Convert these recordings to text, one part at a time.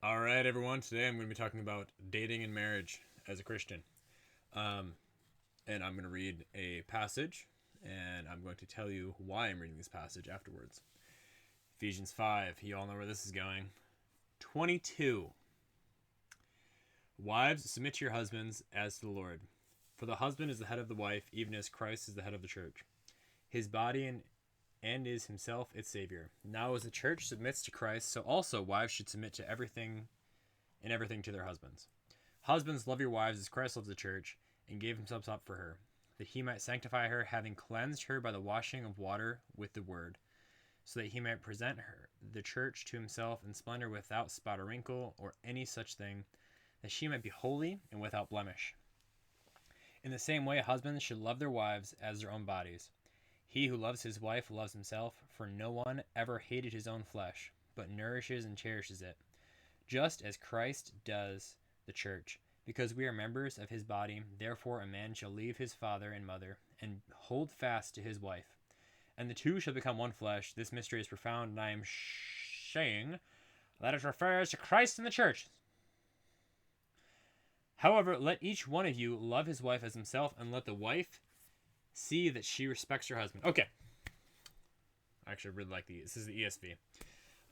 All right, everyone. Today I'm going to be talking about dating and marriage as a Christian. Um, and I'm going to read a passage, and I'm going to tell you why I'm reading this passage afterwards. Ephesians 5. You all know where this is going. 22. Wives, submit to your husbands as to the Lord. For the husband is the head of the wife, even as Christ is the head of the church, his body and is himself its Savior. Now, as the church submits to Christ, so also wives should submit to everything to their husbands. Husbands, love your wives as Christ loves the church and gave himself up for her, that he might sanctify her, having cleansed her by the washing of water with the word, so that he might present her, the church, to himself in splendor, without spot or wrinkle or any such thing, that she might be holy and without blemish. In the same way, husbands should love their wives as their own bodies. He who loves his wife loves himself, for no one ever hated his own flesh, but nourishes and cherishes it, just as Christ does the church, because we are members of his body. Therefore a man shall leave his father and mother, and hold fast to his wife, and the two shall become one flesh. This mystery is profound, and I am saying that it refers to Christ and the church. However, let each one of you love his wife as himself, and let the wife see that she respects her husband. Okay. I actually really like these. This is the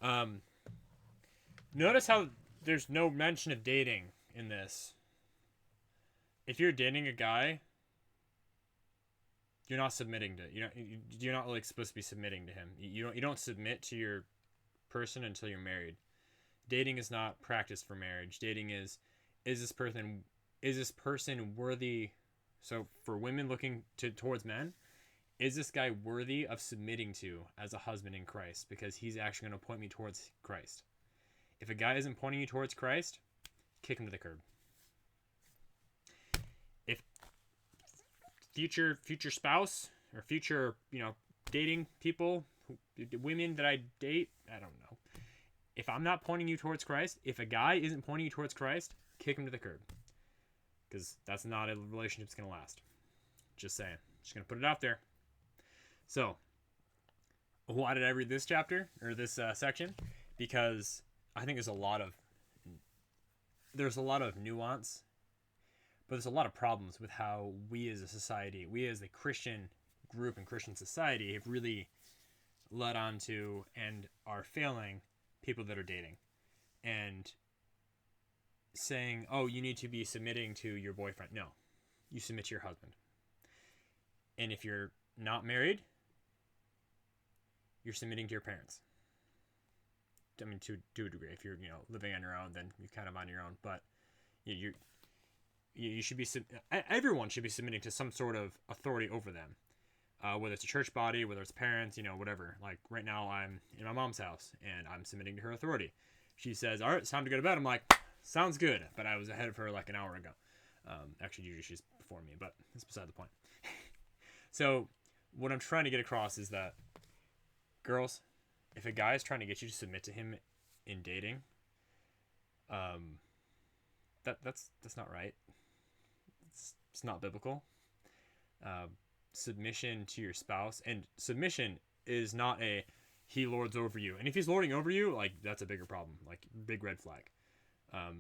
ESV. Notice how there's no mention of dating in this. If you're dating a guy, you're not submitting to. You're not like supposed to be submitting to him. You don't submit to your person until you're married. Dating is not practice for marriage. Dating is this person worthy? So for women looking towards men, is this guy worthy of submitting to as a husband in Christ? Because he's actually going to point me towards Christ. If a guy isn't pointing you towards Christ, kick him to the curb. If future spouse or future dating people, women that I date, I don't know. If I'm not pointing you towards Christ, if a guy isn't pointing you towards Christ, kick him to the curb, because that's not a relationship that's going to last. Just saying. Just going to put it out there. So, why did I read this chapter or this section? Because I think there's a lot of nuance, but there's a lot of problems with how we as a society, we as a Christian group and Christian society, have really led on to and are failing people that are dating and saying, oh, you need to be submitting to your boyfriend. No, you submit to your husband. And if you're not married, you're submitting to your parents. I mean, to a degree. If you're living on your own, then you're kind of on your own. But you should be everyone should be submitting to some sort of authority over them, whether it's a church body, whether it's parents, whatever. Like right now, I'm in my mom's house and I'm submitting to her authority. She says, "All right, it's time to go to bed." I'm like, "Sounds good," but I was ahead of her like an hour ago. Actually, usually she's before me, but that's beside the point. So, what I'm trying to get across is that, girls, if a guy is trying to get you to submit to him in dating, that's not right. It's not biblical. Submission to your spouse, and submission is not a he lords over you. And if he's lording over you, like, that's a bigger problem, like big red flag.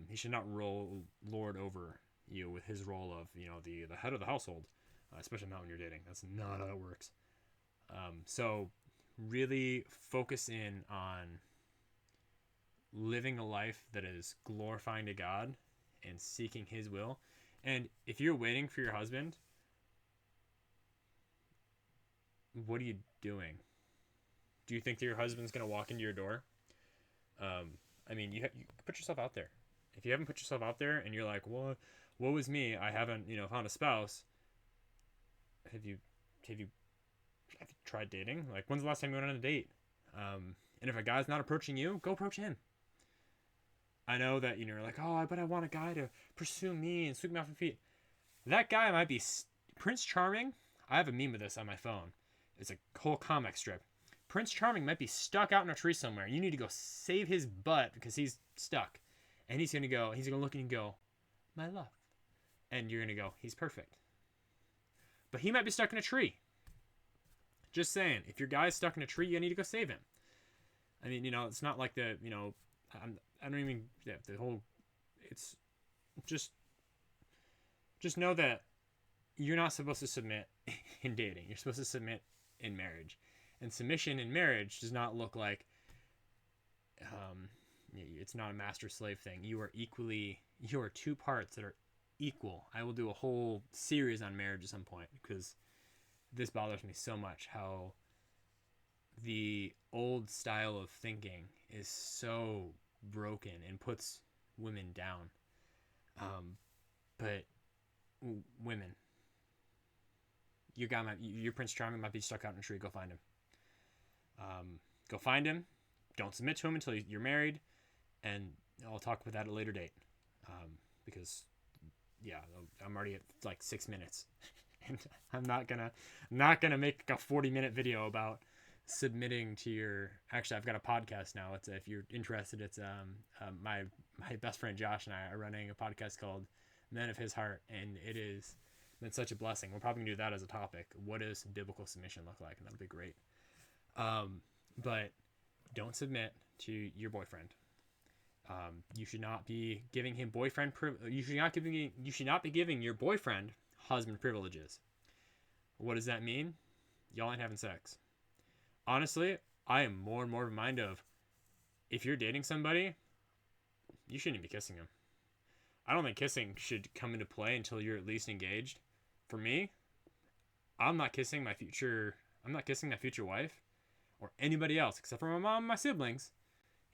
He should not lord over you with his role of the head of the household, especially not when you're dating. That's not how it works. So really focus in on living a life that is glorifying to God and seeking his will. And if you're waiting for your husband, what are you doing? Do you think that your husband's going to walk into your door? I mean, you put yourself out there. If you haven't put yourself out there and you're like, well, woe is me, I haven't found a spouse. Have you tried dating? Like, when's the last time you went on a date? And if a guy's not approaching you, go approach him. I know that you're like, oh, but I want a guy to pursue me and sweep me off my feet. That guy might be Prince Charming. I have a meme of this on my phone. It's a whole comic strip. Prince Charming might be stuck out in a tree somewhere. You need to go save his butt because he's stuck. And he's gonna look and go, my love. And you're gonna go, he's perfect. But he might be stuck in a tree. Just saying, if your guy's stuck in a tree, you need to go save him. I mean, it's not like I don't even, yeah, the whole, it's just know that you're not supposed to submit in dating. You're supposed to submit in marriage. And submission in marriage does not look like, it's not a master-slave thing. You are two parts that are equal. I will do a whole series on marriage at some point, because this bothers me so much, how the old style of thinking is so broken and puts women down. But women, your Prince Charming might be stuck out in a tree. Go find him. Go find him. Don't submit to him until you're married, and I'll talk about that at a later date. Because, yeah, I'm already at like 6 minutes, and I'm not gonna make a 40-minute video about submitting to your. Actually, I've got a podcast now. It's, if you're interested, it's my best friend Josh and I are running a podcast called Men of His Heart, and it is been such a blessing. We're probably gonna do that as a topic. What does biblical submission look like? And that'll be great. But don't submit to your boyfriend. You should not be giving him boyfriend you should not be giving your boyfriend husband privileges. What does that mean? Y'all ain't having sex. Honestly, I am more and more reminded of, if you're dating somebody, you shouldn't be kissing them. I don't think kissing should come into play until you're at least engaged. For me, I'm not kissing my future wife or anybody else except for my mom and my siblings.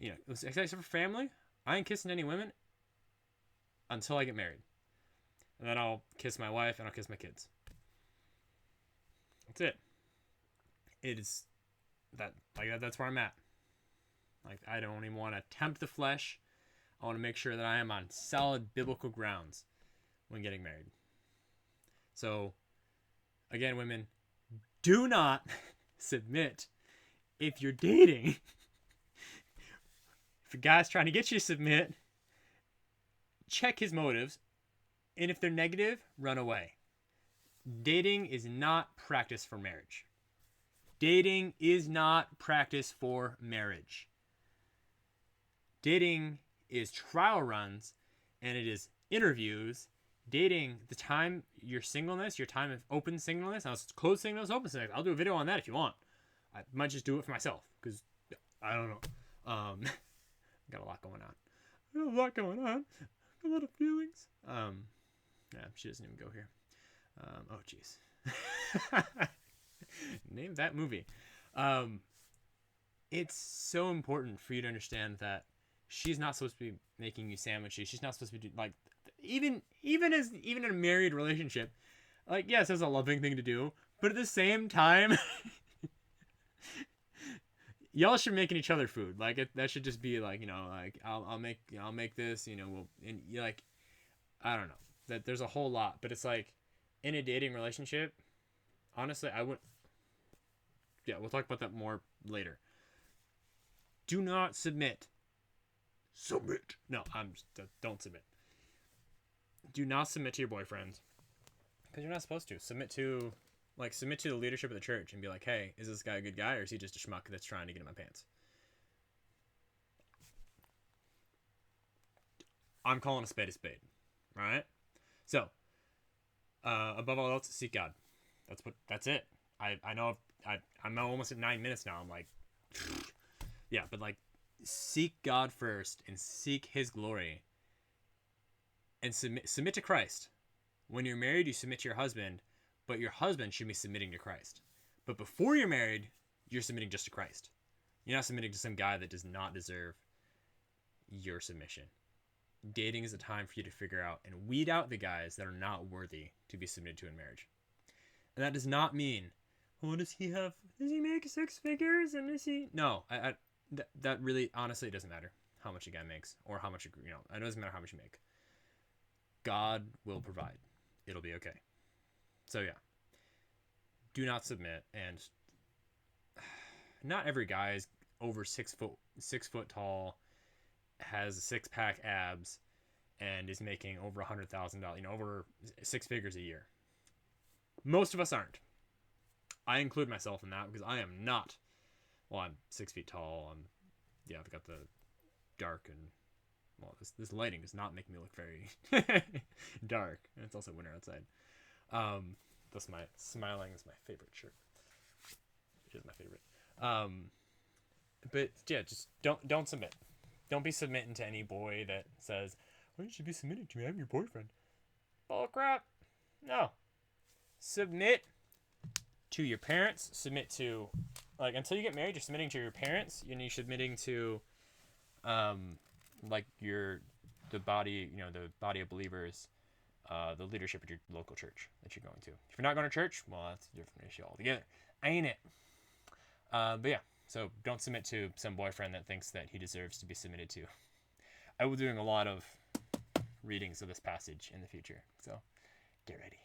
You know, except for family, I ain't kissing any women until I get married. And then I'll kiss my wife and I'll kiss my kids. That's it. It is that's where I'm at. Like, I don't even want to tempt the flesh. I want to make sure that I am on solid biblical grounds when getting married. So, again, women, do not submit if you're dating. If a guy's trying to get you to submit, check his motives. And if they're negative, run away. Dating is not practice for marriage. Dating is not practice for marriage. Dating is trial runs, and it is interviews. Dating, the time, your singleness, your time of open singleness, now it's closed singleness, open singleness. I'll do a video on that if you want. I might just do it for myself, because I don't know. Got a lot going on. A lot of feelings. Yeah, she doesn't even go here. Oh, jeez. Name that movie. It's so important for you to understand that she's not supposed to be making you sandwiches. She's not supposed to be like, even in a married relationship, like, yes, it's a loving thing to do, but at the same time, y'all should making each other food. Like, that should just be like, you know, like, I'll make this, you know, and you're like, I don't know, that there's a whole lot, but it's like, in a dating relationship, honestly, we'll talk about that more later. Do not submit. No, don't submit. Do not submit to your boyfriend, because you're not supposed to. Submit to the leadership of the church and be like, hey, is this guy a good guy, or is he just a schmuck that's trying to get in my pants? I'm calling a spade, right? So, above all else, seek God. That's it. I know I'm almost at 9 minutes now. I'm like, yeah, but like, seek God first and seek His glory, and submit to Christ. When you're married, you submit to your husband, but your husband should be submitting to Christ. But before you're married, you're submitting just to Christ. You're not submitting to some guy that does not deserve your submission. Dating is a time for you to figure out and weed out the guys that are not worthy to be submitted to in marriage. And that does not mean, well, does he make 6 figures, and is he? No, that really, honestly, it doesn't matter how much a guy makes, or how much, you know, it doesn't matter how much you make. God will provide. It'll be okay. So yeah, do not submit. And not every guy is over 6 foot tall, has 6-pack abs, and is making over $100,000, you know, over 6 figures a year. Most of us aren't. I include myself in that, because I am not. Well, I'm 6 feet tall. I've got the dark and well, this lighting does not make me look very dark, and it's also winter outside. That's my smiling is my favorite shirt. Which is my favorite. But yeah, just don't submit. Don't be submitting to any boy that says, "Oh, you should be submitting to me. I'm your boyfriend." Bull crap. No. Submit to your parents. Submit to, like, until you get married, you're submitting to your parents. You're submitting to, like the body, the body of believers, the leadership at your local church that you're going to. If you're not going to church, well, that's a different issue altogether, ain't it? But yeah, so don't submit to some boyfriend that thinks that he deserves to be submitted to. I will be doing a lot of readings of this passage in the future, so get ready.